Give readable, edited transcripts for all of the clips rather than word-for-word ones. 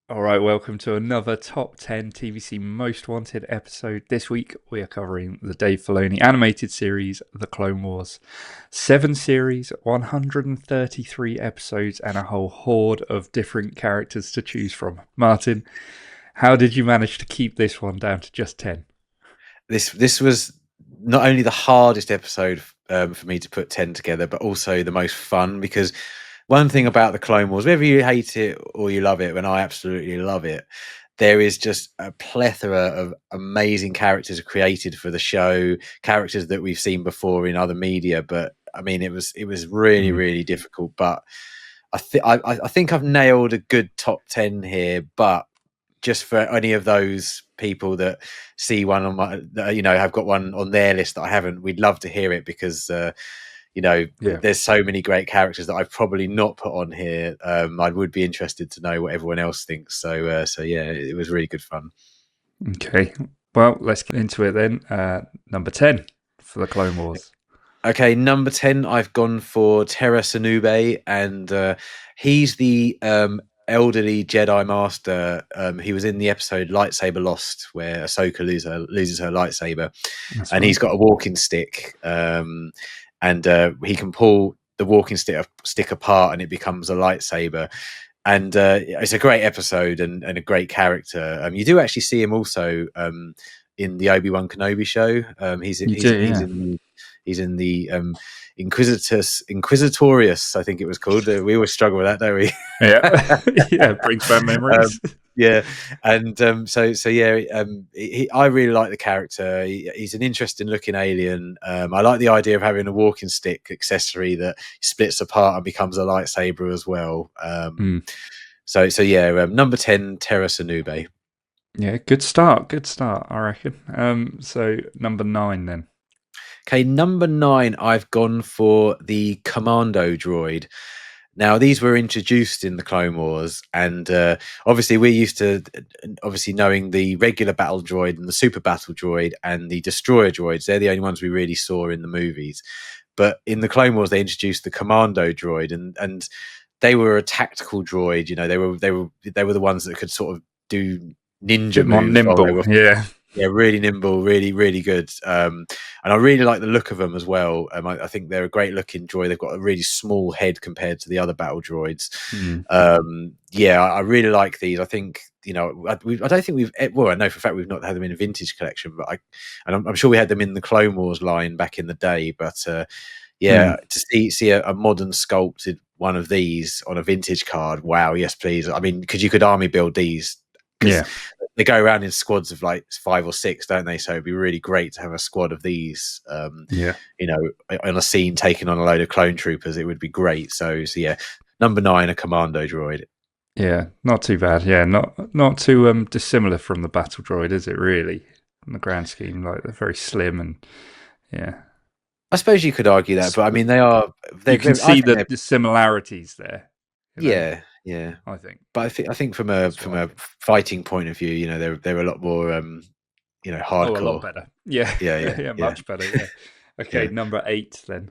All right, welcome to another top 10 TVC Most Wanted episode. This week we are covering the Dave Filoni animated series, The Clone Wars. 7 series, 133 episodes, and a whole horde of different characters to choose from. Martin, how did you manage to keep this one down to just 10? This was not only the hardest episode for me to put 10 together, but also the most fun, because one thing about the Clone Wars, whether you hate it or you love it, and I absolutely love it, there is just a plethora of amazing characters created for the show, characters that we've seen before in other media. But I mean, it was really, really difficult. But I think I've nailed a good top 10 here. But just for any of those people that see one on my, have got one on their list that I haven't, we'd love to hear it, because Yeah. there's so many great characters that I've probably not put on here. I would be interested to know what everyone else thinks. So yeah, it was really good fun. Okay, well, let's get into it then. Number 10 for the Clone Wars. Okay, number 10, I've gone for Tera Sinube, and he's the elderly Jedi Master. He was in the episode Lightsaber Lost, where Ahsoka loses her lightsaber, That's and right. he's got a walking stick, and he can pull the walking stick apart, and it becomes a lightsaber. And it's a great episode and a great character. You do actually see him also in the Obi-Wan Kenobi show. He's You he's do, he's yeah. in he's in the Inquisitorius, I think it was called. We always struggle with that, don't we? Yeah, yeah, brings back um, memories. yeah, and so yeah, I really like the character. He's an interesting looking alien. I like the idea of having a walking stick accessory that splits apart and becomes a lightsaber as well. Mm. So yeah, number 10, Tera Sinube. Yeah, good start. Good start, I reckon. So number 9 then. Okay, number 9, I've gone for the Commando droid. Now, these were introduced in the Clone Wars, and obviously we're used to obviously knowing the regular battle droid and the super battle droid and the destroyer droids. They're the only ones we really saw in the movies. But in the Clone Wars, they introduced the Commando droid, and they were a tactical droid. They were the ones that could sort of do ninja Bit more moves while they nimble, were, yeah. yeah, really nimble, really, really good. And I really like the look of them as well. I think they're a great looking droid. They've got a really small head compared to the other battle droids. Mm. Yeah, I really like these. I think, I don't think well, I know for a fact we've not had them in a vintage collection, but I'm sure we had them in the Clone Wars line back in the day. But yeah, Mm. to see a modern sculpted one of these on a vintage card, wow, yes, please. I mean, because you could army build these, because Yeah, they go around in squads of like 5 or 6, don't they? So it'd be really great to have a squad of these, yeah, on a scene taking on a load of clone troopers. It would be great. So yeah, number 9, a Commando droid. yeah. Not too bad. Yeah, not too dissimilar from the battle droid, is it? Really, in the grand scheme, like they're very slim and yeah. I suppose you could argue that, but I mean, they are. You can I see think the, they're. the similarities there. You know, Yeah, yeah. I think But I think from a that's what I think. fighting point of view, they're a lot more Oh, a lot hardcore. better. Yeah, Yeah, yeah, yeah, yeah, much better. Yeah. Okay, yeah. number 8 then.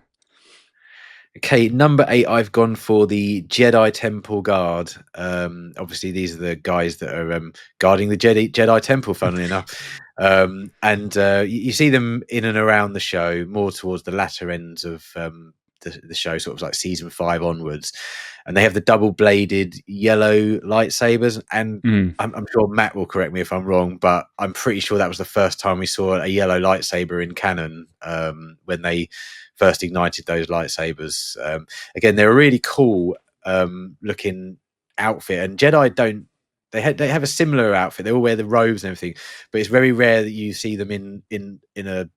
Okay, number 8, I've gone for the Jedi Temple Guard. Obviously, these are the guys that are guarding the Jedi Temple, funnily enough. And you see them in and around the show, more towards the latter ends of the show, sort of like season 5 onwards. And they have the double-bladed yellow lightsabers. And Mm. I'm sure Matt will correct me if I'm wrong, but I'm pretty sure that was the first time we saw a yellow lightsaber in canon, when they first ignited those lightsabers. Again, they're a really cool looking outfit, and Jedi don't. They have a similar outfit. They all wear the robes and everything, but it's very rare that you see them in a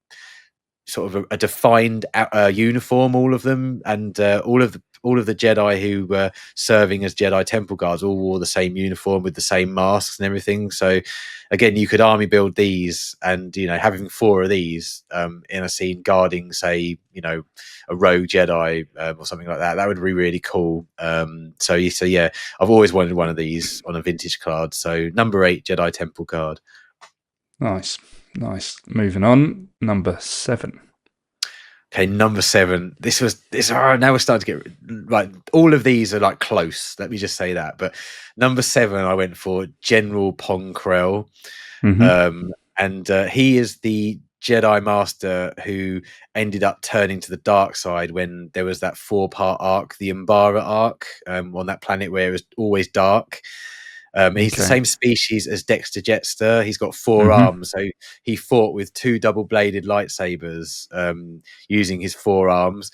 sort of a defined uniform. All of them, and all of the Jedi who were serving as Jedi Temple guards all wore the same uniform with the same masks and everything. So, again, you could army build these, and having 4 of these in a scene guarding, say, a rogue Jedi or something like that. That would be really cool. So yeah, I've always wanted one of these on a vintage card. So number 8, Jedi Temple card. Nice, nice. Moving on, number 7. Okay, number 7. This was this. Oh, now we're starting to get like all of these are like close. Let me just say that. But number 7, I went for General Pong Krell, Hmm. and he is the Jedi Master who ended up turning to the dark side when there was that 4-part arc, the Umbara arc, on that planet where it was always dark. He's the Okay. same species as Dexter Jetster. He's got 4 Hmm. arms, so he fought with 2 double-bladed lightsabers, using his 4 arms.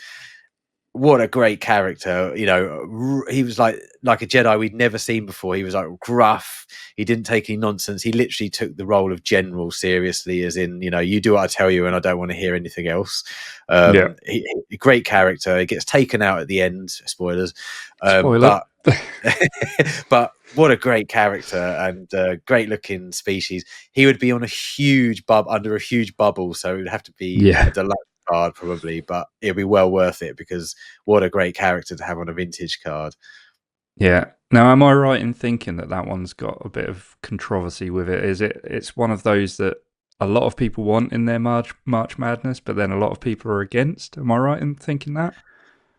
What a great character! You know, he was like a Jedi we'd never seen before. He was like gruff. He didn't take any nonsense. He literally took the role of general seriously, as in, you know, you do what I tell you, and I don't want to hear anything else. Yeah. Great character. He gets taken out at the end. Spoilers, Spoiler. but but what a great character and great looking species. He would be on a huge under a huge bubble, so it would have to be a Yeah. deluxe card probably, but it'd be well worth it because what a great character to have on a vintage card. Yeah. Now, am I right in thinking that that one's got a bit of controversy with it? Is it? It's one of those that a lot of people want in their March Madness, but then a lot of people are against. Am I right in thinking that?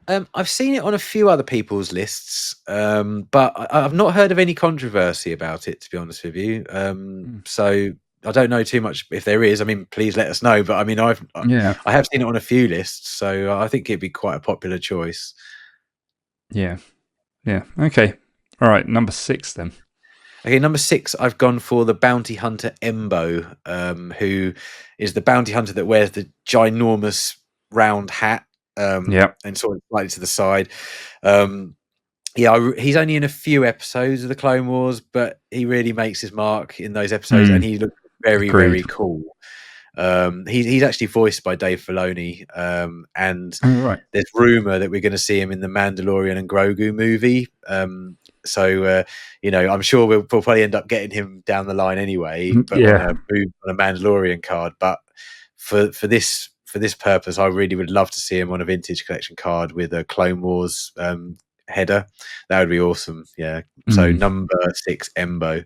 I've seen it on a few other people's lists, but I've not heard of any controversy about it, to be honest with you. Mm. So I don't know too much. If there is, I mean, please let us know. But I mean, Yeah. I have seen it on a few lists, so I think it'd be quite a popular choice. Yeah. Yeah. Okay. All right. Number 6 then. Okay, number 6, I've gone for the bounty hunter Embo, who is the bounty hunter that wears the ginormous round hat, Yeah. and sort of slightly to the side. Um, he's only in a few episodes of the Clone Wars, but he really makes his mark in those episodes, and Mm. he looks very, Agreed. very cool. He's actually voiced by Dave Filoni, and All right. there's rumor that we're going to see him in the Mandalorian and Grogu movie. So you know, I'm sure we'll probably end up getting him down the line anyway, but on Yeah. a Mandalorian card. But for this purpose, I really would love to see him on a vintage collection card with a Clone Wars header. That would be awesome. Yeah. So Mm. number 6, Embo.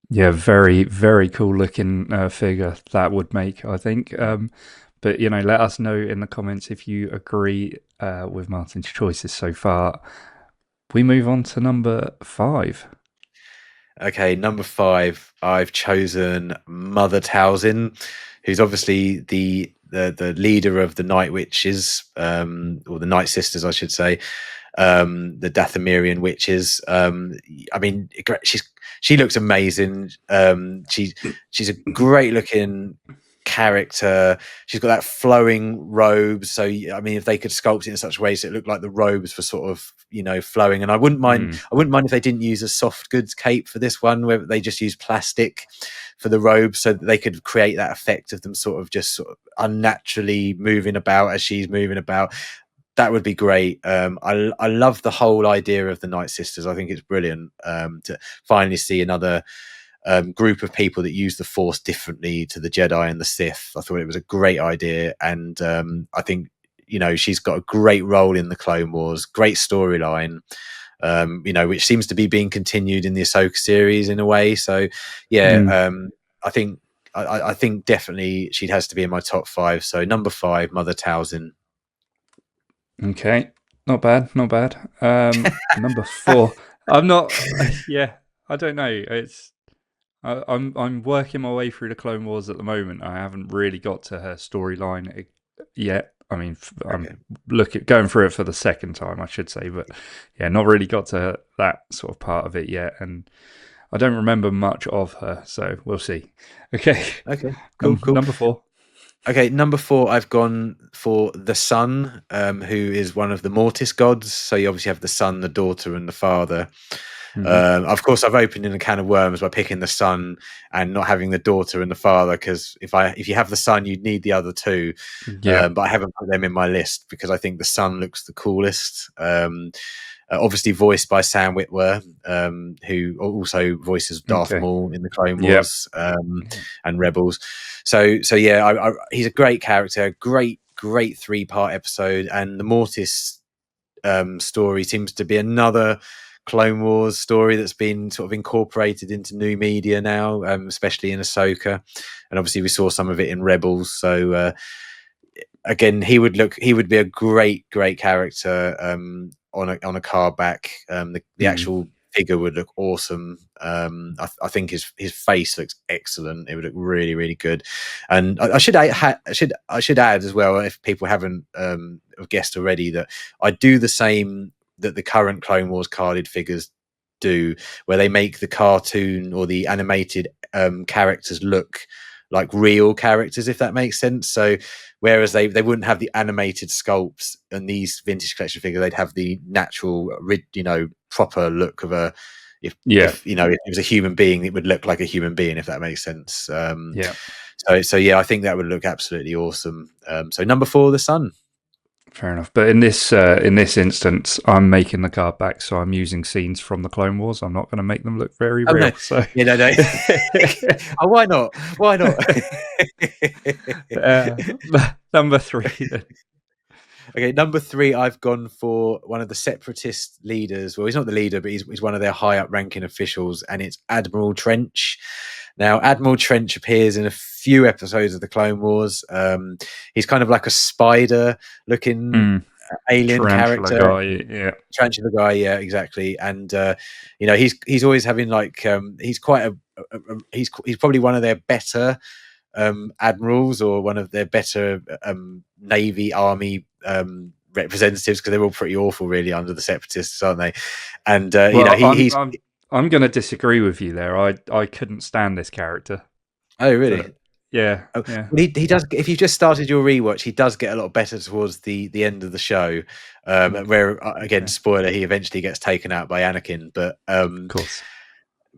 Yeah. Very, very cool looking figure that would make, I think. But, you know, let us know in the comments if you agree with Martin's choices so far. We move on to number 5. Okay, number 5, I've chosen Mother Talzin, who's obviously the leader of the Night Witches, or the Night Sisters, I should say, the Dathomirian witches. I mean, she looks amazing. She's a great looking character. She's got that flowing robes. So I mean, if they could sculpt it in such ways that it looked like the robes were sort of, you know, flowing. And I wouldn't mind. Mm. I wouldn't mind if they didn't use a soft goods cape for this one, where they just use plastic for the robes, so that they could create that effect of them sort of just sort of unnaturally moving about as she's moving about. That would be great. I love the whole idea of the Night Sisters. I think it's brilliant, to finally see another group of people that use the Force differently to the Jedi and the Sith. I thought it was a great idea, and I think, you know, she's got a great role in the Clone Wars, great storyline, you know, which seems to be being continued in the Ahsoka series in a way. So, yeah, Mm. I think I think definitely she has to be in my top 5. So number 5, Mother Talzin. Okay. Not bad. Not bad. Number 4. I'm not. Yeah. I don't know. I'm working my way through the Clone Wars at the moment. I haven't really got to her storyline yet. I mean, I'm Okay. going through it for the second time, I should say, but yeah, not really got to that sort of part of it yet, and I don't remember much of her, so we'll see. Okay, Okay. Cool. Cool. number 4. Okay, number 4, I've gone for the Sun, who is one of the Mortis gods. So you obviously have the son, the daughter, and the father. Hmm. Of course, I've opened in a can of worms by picking the son and not having the daughter and the father, because if you have the son, you'd need the other two. Yeah. But I haven't put them in my list because I think the son looks the coolest. Obviously voiced by Sam Witwer, who also voices Darth Okay. Maul in the Clone Yeah. Wars, and Rebels. So yeah, he's a great character, great 3-part episode, and the Mortis story seems to be another Clone Wars story that's been sort of incorporated into new media now, especially in Ahsoka, and obviously we saw some of it in Rebels. So again, he would be a great character on a card back. The actual figure would look awesome. I think his face looks excellent. It would look really, really good. And I should add as well, if people haven't guessed already, that I do the same that the current Clone Wars carded figures do, where they make the cartoon or the animated characters look like real characters, if that makes sense. So whereas they wouldn't have the animated sculpts and these vintage collection figures, they'd have the natural, proper look of a, if it was a human being, it would look like a human being, if that makes sense. So yeah, I think that would look absolutely awesome. So number 4, the Sun. Fair enough. But in this instance, I'm making the card back, so I'm using scenes from the Clone Wars. I'm not going to make them look very real. No. So no. Oh, why not? Number 3 then. Okay, number 3, I've gone for one of the separatist leaders. Well, he's not the leader, but he's one of their high up ranking officials, and it's Admiral Trench. Now, Admiral Trench appears in a few episodes of the Clone Wars. He's kind of like a spider-looking alien character. Tarantula guy, yeah, exactly. And he's always having he's quite he's probably one of their better admirals, or one of their better Navy Army representatives, because they're all pretty awful really under the separatists, aren't they? And I'm going to disagree with you there. I couldn't stand this character. Oh, really? But, yeah. Well, he does. If you've just started your rewatch, he does get a lot better towards the end of the show, where again, spoiler, he eventually gets taken out by Anakin. But of course.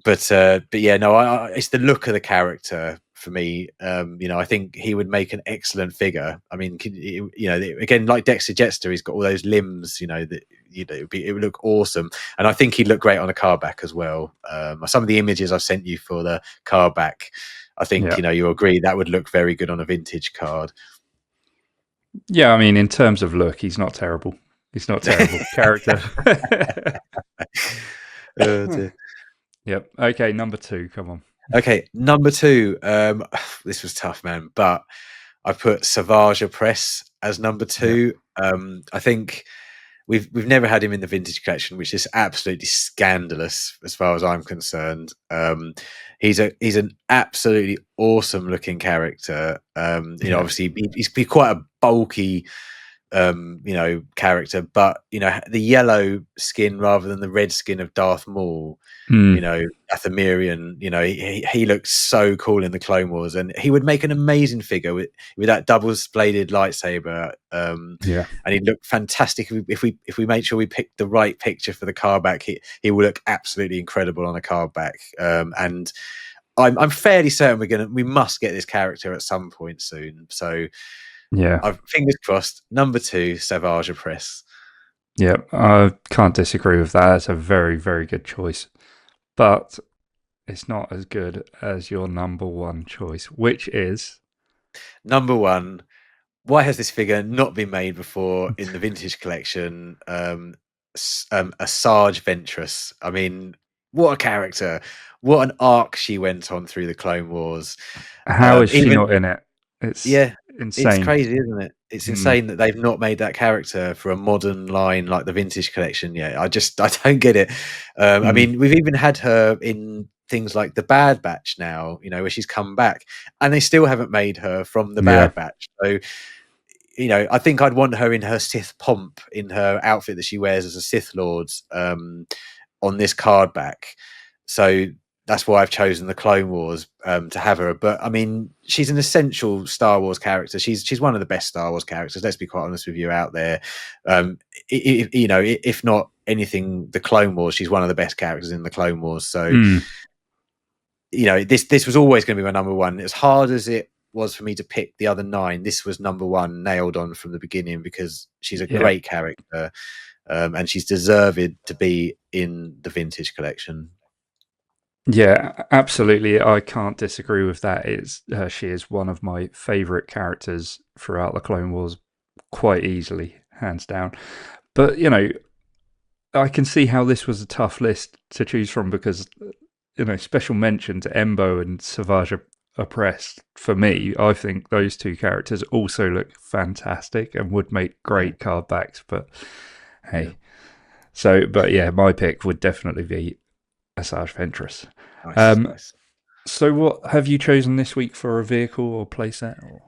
But yeah, no, it's the look of the character for me. I think he would make an excellent figure. I mean, again, like Dexter Jettster, he's got all those limbs. It would look awesome, and I think he'd look great on a card back as well. Some of the images I've sent you for the card back, I think you agree that would look very good on a vintage card. Yeah, I mean, in terms of look, he's not terrible. He's not a terrible character. Oh, dear. Yep. Okay, number 2. Come on. Okay, number 2. This was tough, man, but I put Asajj Opress as number 2. I think we've never had him in the vintage collection, which is absolutely scandalous as far as I'm concerned. He's an absolutely awesome looking character. Obviously he's quite a bulky character, but the yellow skin rather than the red skin of Darth Maul, Dathomirian, he looks so cool in the Clone Wars, and he would make an amazing figure with that double-bladed lightsaber. And he'd look fantastic if we made sure we picked the right picture for the card back. He will look absolutely incredible on a card back. And I'm fairly certain we must get this character at some point soon. So fingers crossed. Number 2, Asajj Opress. Yeah, I can't disagree with that. It's a very, very good choice. But it's not as good as your number 1 choice, which is... Number 1, why has this figure not been made before in the vintage collection? Asajj Ventress. I mean, what a character. What an arc she went on through the Clone Wars. How is she not in it? It's insane. It's crazy, isn't it? It's insane that they've not made that character for a modern line like the vintage collection yet. I don't get it. I mean, we've even had her in things like the Bad Batch now, where she's come back, and they still haven't made her from the Bad Batch. So, I think I'd want her in her Sith pomp, in her outfit that she wears as a Sith Lord, on this card back. So that's why I've chosen the Clone Wars to have her. But I mean, she's an essential Star Wars character. She's one of the best Star Wars characters. Let's be quite honest with you out there. If not anything, the Clone Wars, she's one of the best characters in the Clone Wars. So, this was always going to be my number 1. As hard as it was for me to pick the other 9, this was number 1, nailed on from the beginning, because she's a great character, and she's deserved to be in the vintage collection. Yeah, absolutely. I can't disagree with that. She is one of my favourite characters throughout the Clone Wars, quite easily, hands down. But, I can see how this was a tough list to choose from, because, special mention to Embo and Asajj Opress, for me, I think those two characters also look fantastic and would make Yeah, great card backs. But yeah. hey, but yeah, my pick would definitely be Asajj Ventress. Nice, Um, nice. so what have you chosen this week for a vehicle or playset? Or?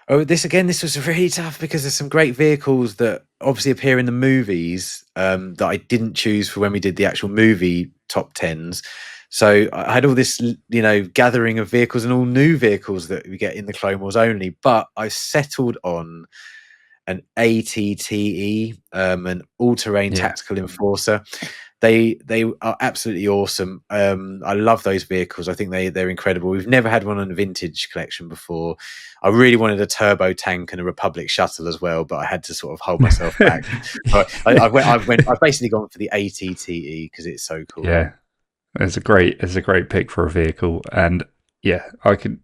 Oh, this was really tough because there's some great vehicles that obviously appear in the movies that I didn't choose for when we did the actual movie top tens. So I had all this, gathering of vehicles and all new vehicles that we get in the Clone Wars only. But I settled on an ATTE, an all-terrain Yeah. tactical enforcer. They are absolutely awesome. I love those vehicles. I think they're incredible. We've never had one in a vintage collection before. I really wanted a turbo tank and a Republic shuttle as well, but I had to sort of hold myself back. But I've basically gone for the ATTE because it's so cool. Yeah, it's a great pick for a vehicle, and yeah, I could,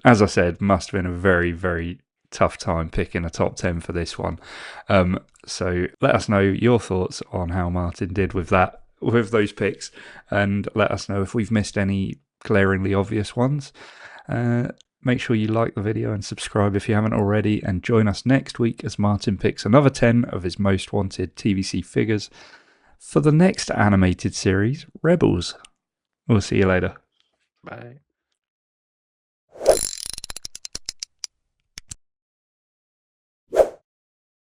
as I said, must have been a very very tough time picking a top 10 for this one. So let us know your thoughts on how Martin did with those picks, and let us know if we've missed any glaringly obvious ones. Make sure you like the video and subscribe if you haven't already, and join us next week as Martin picks another 10 of his most wanted TVC figures for the next animated series, Rebels. We'll see you later. Bye.